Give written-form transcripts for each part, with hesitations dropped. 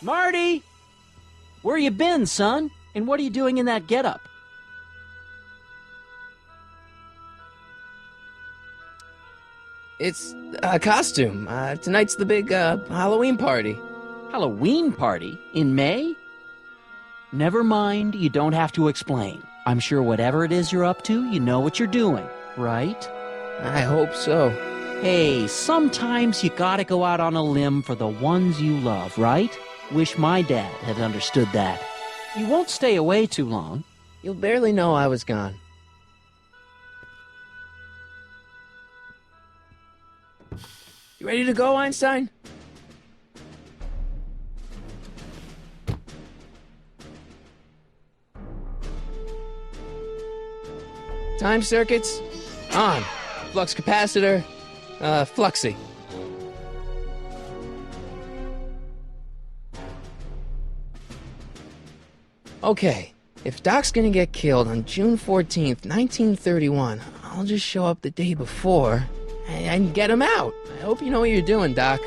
Marty! Where you been, son? And what are you doing in that getup? It's a costume. Tonight's the big, Halloween party. Halloween party? In May? Never mind, you don't have to explain. I'm sure whatever it is you're up to, you know what you're doing, right? I hope so. Hey, sometimes you gotta go out on a limb for the ones you love, right? Wish my dad had understood that. You won't stay away too long. You'll barely know I was gone. You ready to go, Einstein? Time circuits on. Flux capacitor, fluxy. Okay, if Doc's gonna get killed on June 14th, 1931, I'll just show up the day before and get him out. I hope you know what you're doing, Doc.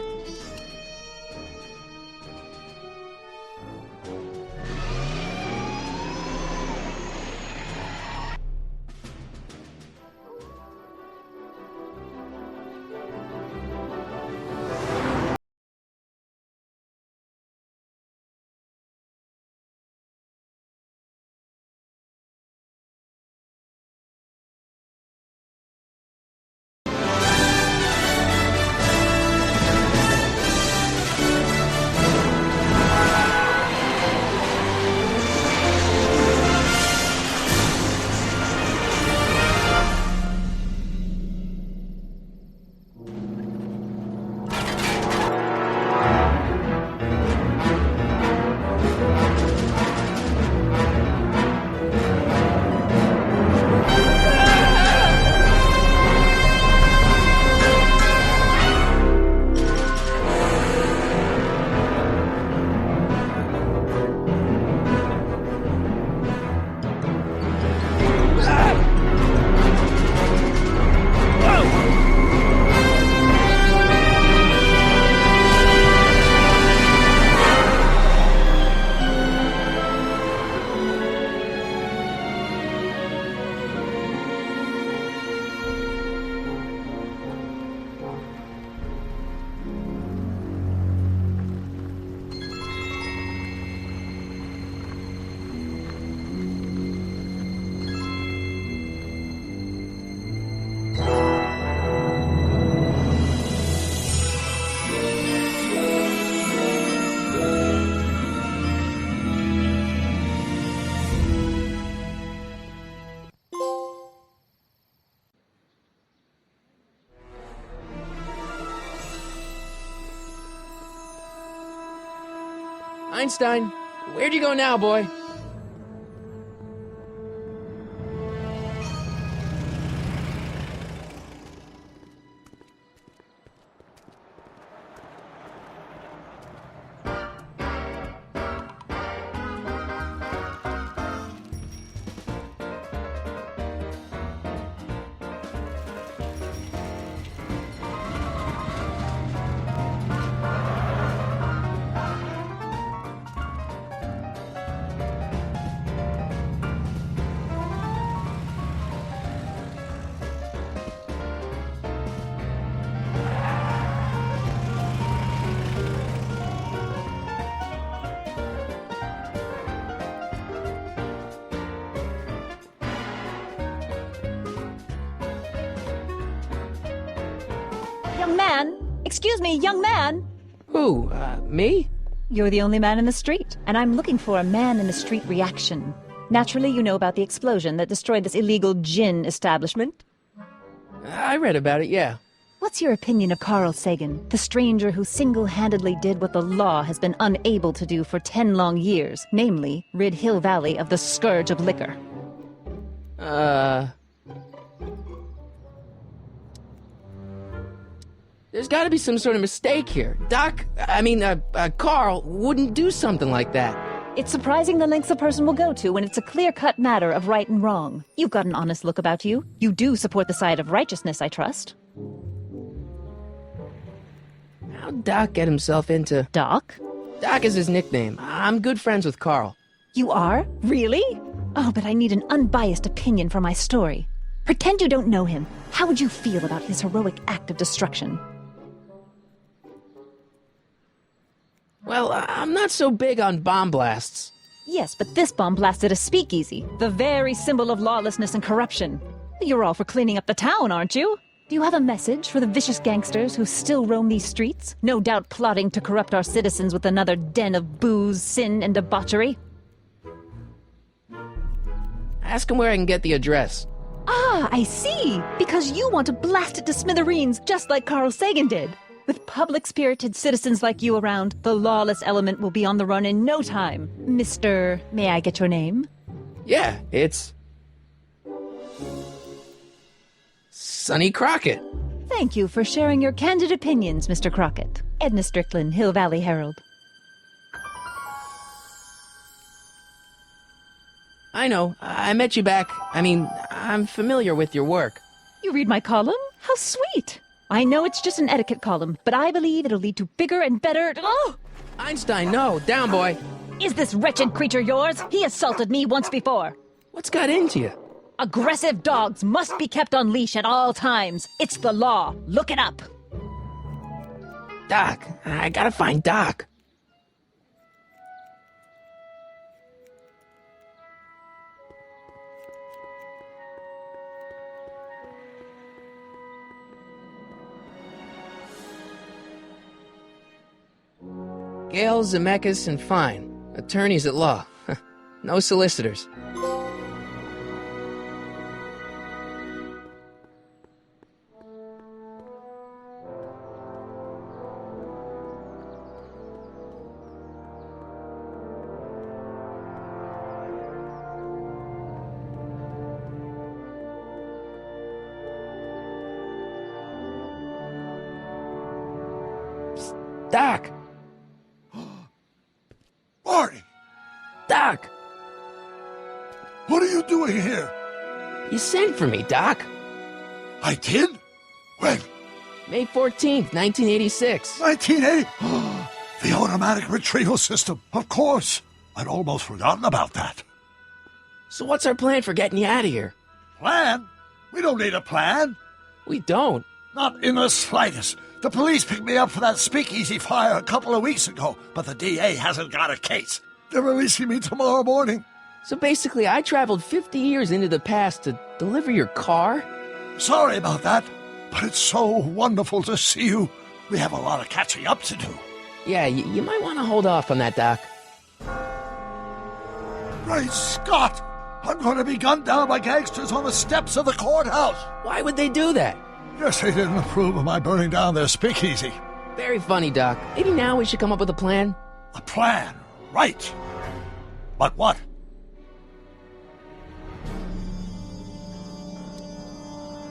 Einstein, where'd you go now, boy? Young man! Excuse me, young man! Who, me? You're the only man in the street, and I'm looking for a man-in-the-street reaction. Naturally, you know about the explosion that destroyed this illegal gin establishment. I read about it, yeah. What's your opinion of Carl Sagan, the stranger who single-handedly did what the law has been unable to do for 10 long years, namely, rid Hill Valley of the scourge of liquor? There's gotta be some sort of mistake here. Carl wouldn't do something like that. It's surprising the lengths a person will go to when it's a clear-cut matter of right and wrong. You've got an honest look about you. You do support the side of righteousness, I trust. How'd Doc get himself into... Doc? Doc is his nickname. I'm good friends with Carl. You are? Really? Oh, but I need an unbiased opinion for my story. Pretend you don't know him. How would you feel about his heroic act of destruction? Well, I'm not so big on bomb blasts. Yes, but this bomb blasted a speakeasy, the very symbol of lawlessness and corruption. You're all for cleaning up the town, aren't you? Do you have a message for the vicious gangsters who still roam these streets, no doubt plotting to corrupt our citizens with another den of booze, sin, and debauchery? Ask him where I can get the address. Ah, I see! Because you want to blast it to smithereens, just like Carl Sagan did. With public-spirited citizens like you around, the lawless element will be on the run in no time. Mr. May I get your name? Yeah, it's... Sonny Crockett. Thank you for sharing your candid opinions, Mr. Crockett. Edna Strickland, Hill Valley Herald. I know. I met you back. I'm familiar with your work. You read my column? How sweet! I know it's just an etiquette column, but I believe it'll lead to bigger and better... Oh! Einstein, no. Down, boy. Is this wretched creature yours? He assaulted me once before. What's got into you? Aggressive dogs must be kept on leash at all times. It's the law. Look it up. Doc. I gotta find Doc. Gale, Zemeckis, and Fine. Attorneys at law. No solicitors. Psst, Doc! Marty! Doc! What are you doing here? You sent for me, Doc. I did? When? May 14th, 1986. 1980? The automatic retrieval system. Of course. I'd almost forgotten about that. So what's our plan for getting you out of here? Plan? We don't need a plan. We don't. Not in the slightest. The police picked me up for that speakeasy fire a couple of weeks ago, but the DA hasn't got a case. They're releasing me tomorrow morning. So basically, I traveled 50 years into the past to deliver your car? Sorry about that, but it's so wonderful to see you. We have a lot of catching up to do. Yeah, you might want to hold off on that, Doc. Great Scott! I'm going to be gunned down by gangsters on the steps of the courthouse. Why would they do that? Guess they didn't approve of my burning down their speakeasy. Very funny, Doc. Maybe now we should come up with a plan? A plan, right. But what?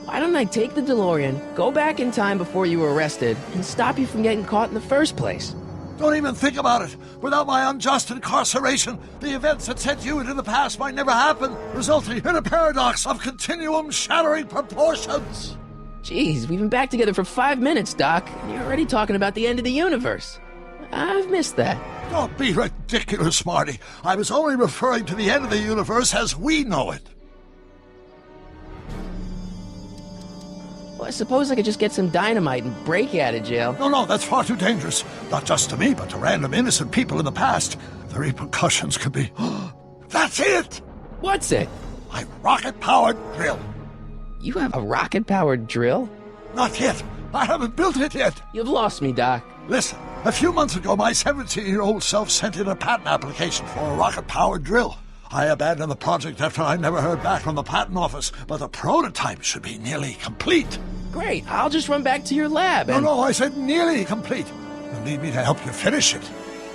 Why don't I take the DeLorean, go back in time before you were arrested, and stop you from getting caught in the first place? Don't even think about it. Without my unjust incarceration, the events that sent you into the past might never happen, resulting in a paradox of continuum-shattering proportions. Jeez, we've been back together for 5 minutes, Doc, and you're already talking about the end of the universe. I've missed that. Don't be ridiculous, Marty. I was only referring to the end of the universe as we know it. Well, I suppose I could just get some dynamite and break you out of jail. No, that's far too dangerous. Not just to me, but to random innocent people in the past. The repercussions could be... That's it! What's it? My rocket-powered drill. You have a rocket-powered drill? Not yet. I haven't built it yet. You've lost me, Doc. Listen, a few months ago, my 17-year-old self sent in a patent application for a rocket-powered drill. I abandoned the project after I never heard back from the patent office, but the prototype should be nearly complete. Great, I'll just run back to your lab and... No, I said nearly complete. You'll need me to help you finish it.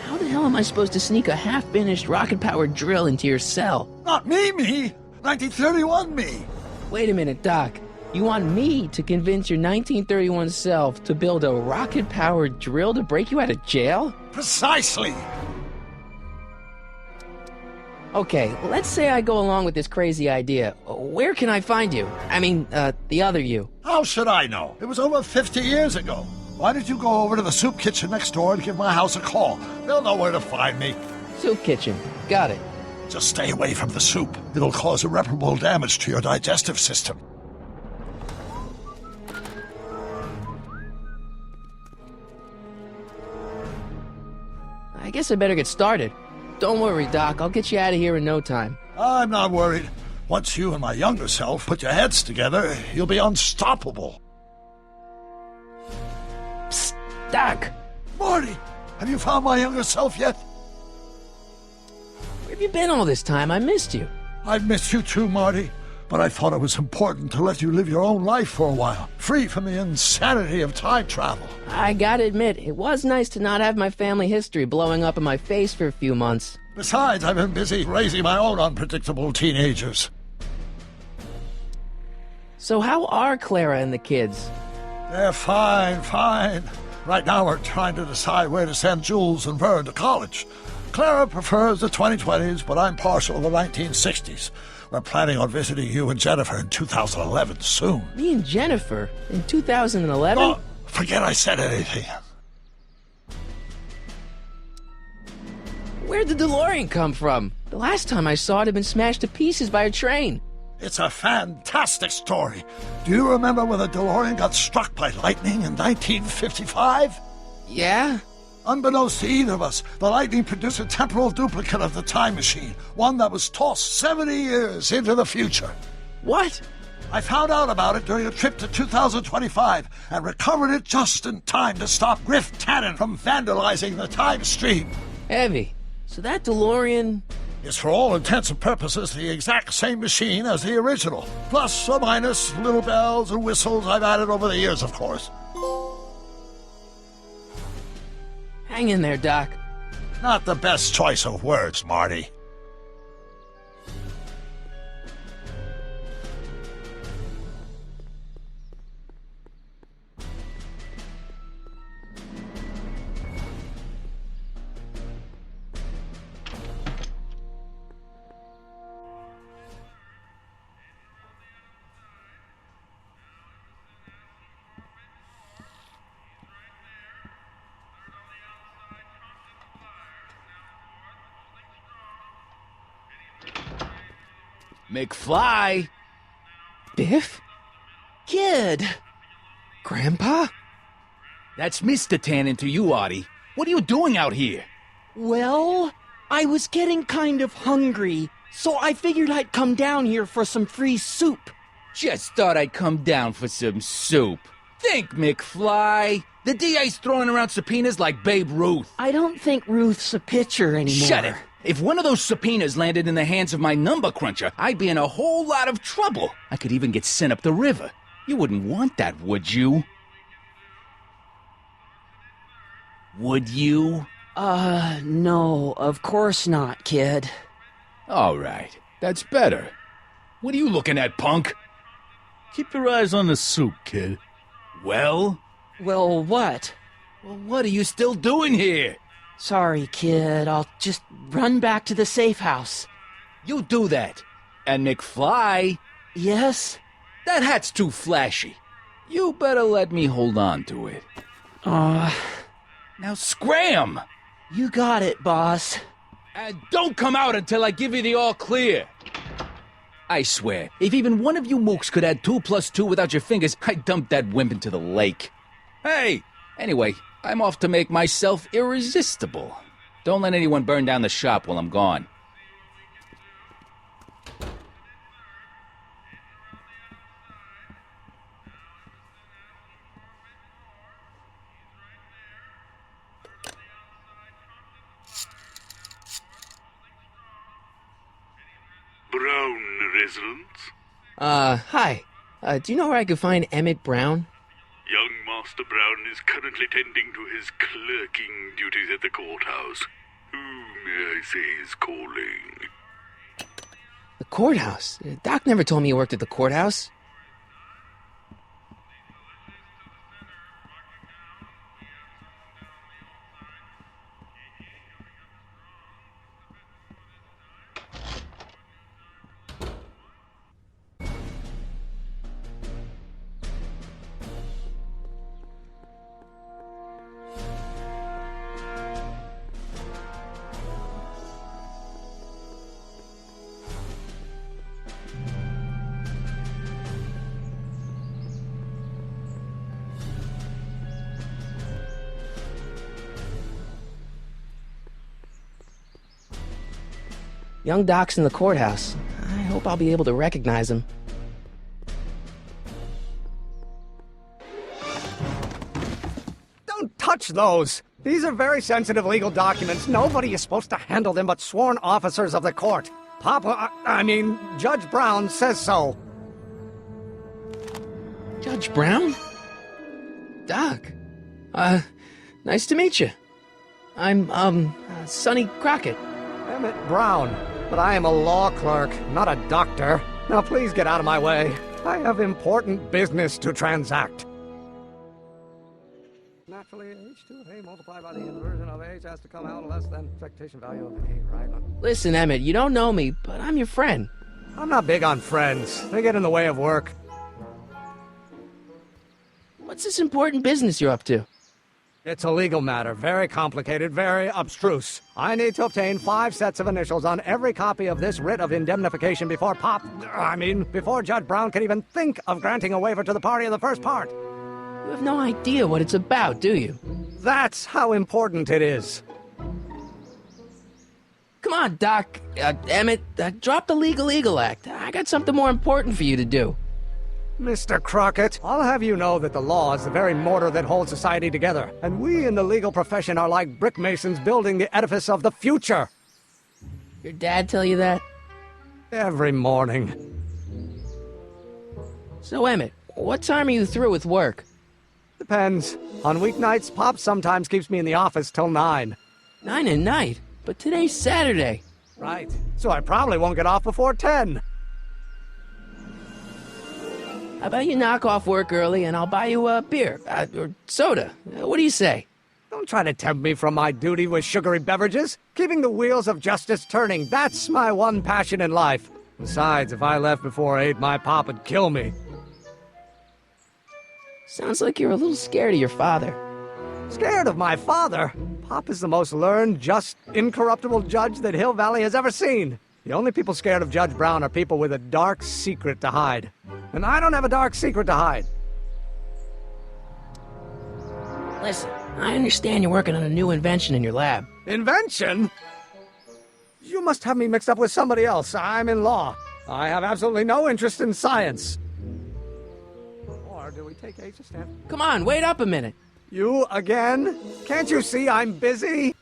How the hell am I supposed to sneak a half-finished rocket-powered drill into your cell? Not me! 1931 me! Wait a minute, Doc. You want me to convince your 1931 self to build a rocket-powered drill to break you out of jail? Precisely! Okay, let's say I go along with this crazy idea. Where can I find you? I mean, the other you. How should I know? It was over 50 years ago. Why don't you go over to the soup kitchen next door and give my house a call? They'll know where to find me. Soup kitchen. Got it. Just stay away from the soup. It'll cause irreparable damage to your digestive system. I guess I better get started. Don't worry, Doc. I'll get you out of here in no time. I'm not worried. Once you and my younger self put your heads together, you'll be unstoppable. Psst, Doc. Marty, have you found my younger self yet? Where have you been all this time? I missed you. I've missed you too, Marty. But I thought it was important to let you live your own life for a while, free from the insanity of time travel. I gotta admit, it was nice to not have my family history blowing up in my face for a few months. Besides, I've been busy raising my own unpredictable teenagers. So how are Clara and the kids? They're fine. Right now we're trying to decide where to send Jules and Vern to college. Clara prefers the 2020s, but I'm partial to the 1960s. We're planning on visiting you and Jennifer in 2011 soon. Me and Jennifer? In 2011? Oh, forget I said anything. Where'd the DeLorean come from? The last time I saw it had been smashed to pieces by a train. It's a fantastic story. Do you remember when the DeLorean got struck by lightning in 1955? Yeah? Unbeknownst to either of us, the lightning produced a temporal duplicate of the time machine, one that was tossed 70 years into the future. What? I found out about it during a trip to 2025 and recovered it just in time to stop Griff Tannen from vandalizing the time stream. Heavy. So that DeLorean... is for all intents and purposes the exact same machine as the original. Plus or minus little bells and whistles I've added over the years, of course. Hang in there, Doc. Not the best choice of words, Marty. McFly! Biff? Kid! Grandpa? That's Mr. Tannen to you, Artie. What are you doing out here? Well, I was getting kind of hungry, so I figured I'd come down here for some free soup. Just thought I'd come down for some soup. Think, McFly. The DA's throwing around subpoenas like Babe Ruth. I don't think Ruth's a pitcher anymore. Shut it! If one of those subpoenas landed in the hands of my number cruncher, I'd be in a whole lot of trouble. I could even get sent up the river. You wouldn't want that, would you? Would you? No, of course not, kid. All right, that's better. What are you looking at, punk? Keep your eyes on the soup, kid. Well, Well, what? what are you still doing here? Sorry, kid. I'll just run back to the safe house. You do that. And McFly, Yes? that hat's too flashy. You better let me hold on to it. Now scram! You got it, boss. And don't come out until I give you the all clear. I swear, if even one of you mooks could add 2 plus 2 without your fingers, I'd dump that wimp into the lake. Hey! Anyway, I'm off to make myself irresistible. Don't let anyone burn down the shop while I'm gone. Brown residence? Hi. Do you know where I could find Emmett Brown? Young Master Brown is currently tending to his clerking duties at the courthouse. Who, may I say, is calling? The courthouse? Doc never told me he worked at the courthouse. Young Doc's in the courthouse. I hope I'll be able to recognize him. Don't touch those! These are very sensitive legal documents. Nobody is supposed to handle them but sworn officers of the court. Judge Brown says so. Judge Brown? Doc. Nice to meet you. I'm, Sonny Crockett. Emmett Brown. But I am a law clerk, not a doctor. Now please get out of my way. I have important business to transact. Naturally, h2 of a multiplied by the inversion of h has to come out less than expectation value of a, right? Listen, Emmett, you don't know me, but I'm your friend. I'm not big on friends. They get in the way of work. What's this important business you're up to? It's a legal matter, very complicated, very abstruse. I need to obtain 5 sets of initials on every copy of this writ of indemnification before before Judge Brown can even think of granting a waiver to the party in the first part. You have no idea what it's about, do you? That's how important it is. Come on, Doc. Emmett, drop the Legal Eagle Act. I got something more important for you to do. Mr. Crockett, I'll have you know that the law is the very mortar that holds society together, and we in the legal profession are like brick masons building the edifice of the future. Your dad tell you that? Every morning. So, Emmett, what time are you through with work? Depends. On weeknights, Pop sometimes keeps me in the office till 9. 9 at night? But today's Saturday. Right. So I probably won't get off before 10. How about you knock off work early and I'll buy you a beer, or soda. What do you say? Don't try to tempt me from my duty with sugary beverages. Keeping the wheels of justice turning, that's my one passion in life. Besides, if I left before 8, my pop would kill me. Sounds like you're a little scared of your father. Scared of my father? Pop is the most learned, just, incorruptible judge that Hill Valley has ever seen. The only people scared of Judge Brown are people with a dark secret to hide. And I don't have a dark secret to hide. Listen, I understand you're working on a new invention in your lab. Invention? You must have me mixed up with somebody else. I'm in law. I have absolutely no interest in science. Or do we take H a step? Come on, wait up a minute. You again? Can't you see I'm busy?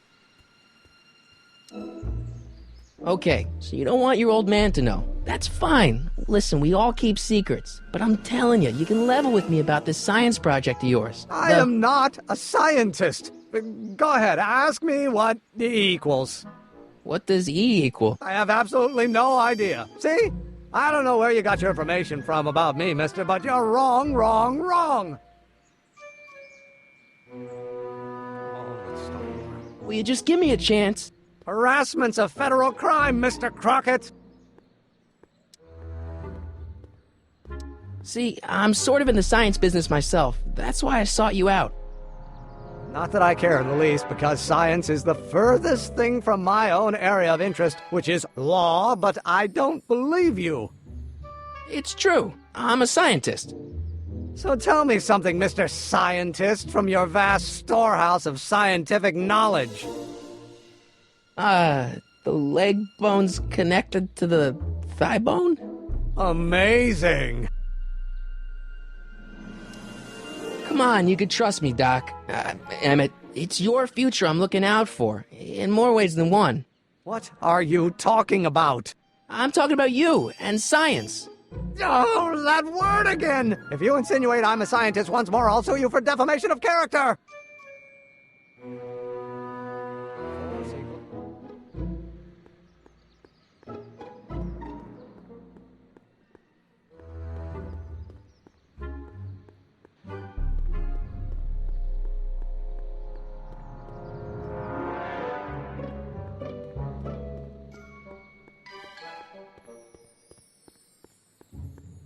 Okay, so you don't want your old man to know. That's fine. Listen, we all keep secrets. But I'm telling you, you can level with me about this science project of yours. I am not a scientist. Go ahead, ask me what E equals. What does E equal? I have absolutely no idea. See? I don't know where you got your information from about me, mister, but you're wrong, wrong, wrong. Will you just give me a chance? Harassment's a federal crime, Mr. Crockett. See, I'm sort of in the science business myself. That's why I sought you out. Not that I care in the least, because science is the furthest thing from my own area of interest, which is law, but I don't believe you. It's true. I'm a scientist. So tell me something, Mr. Scientist, from your vast storehouse of scientific knowledge. The leg bone's connected to the thigh bone? Amazing. Come on, you could trust me, Doc. Emmett, it's your future I'm looking out for, in more ways than one. What are you talking about? I'm talking about you and science. Oh, that word again! If you insinuate I'm a scientist once more, I'll sue you for defamation of character!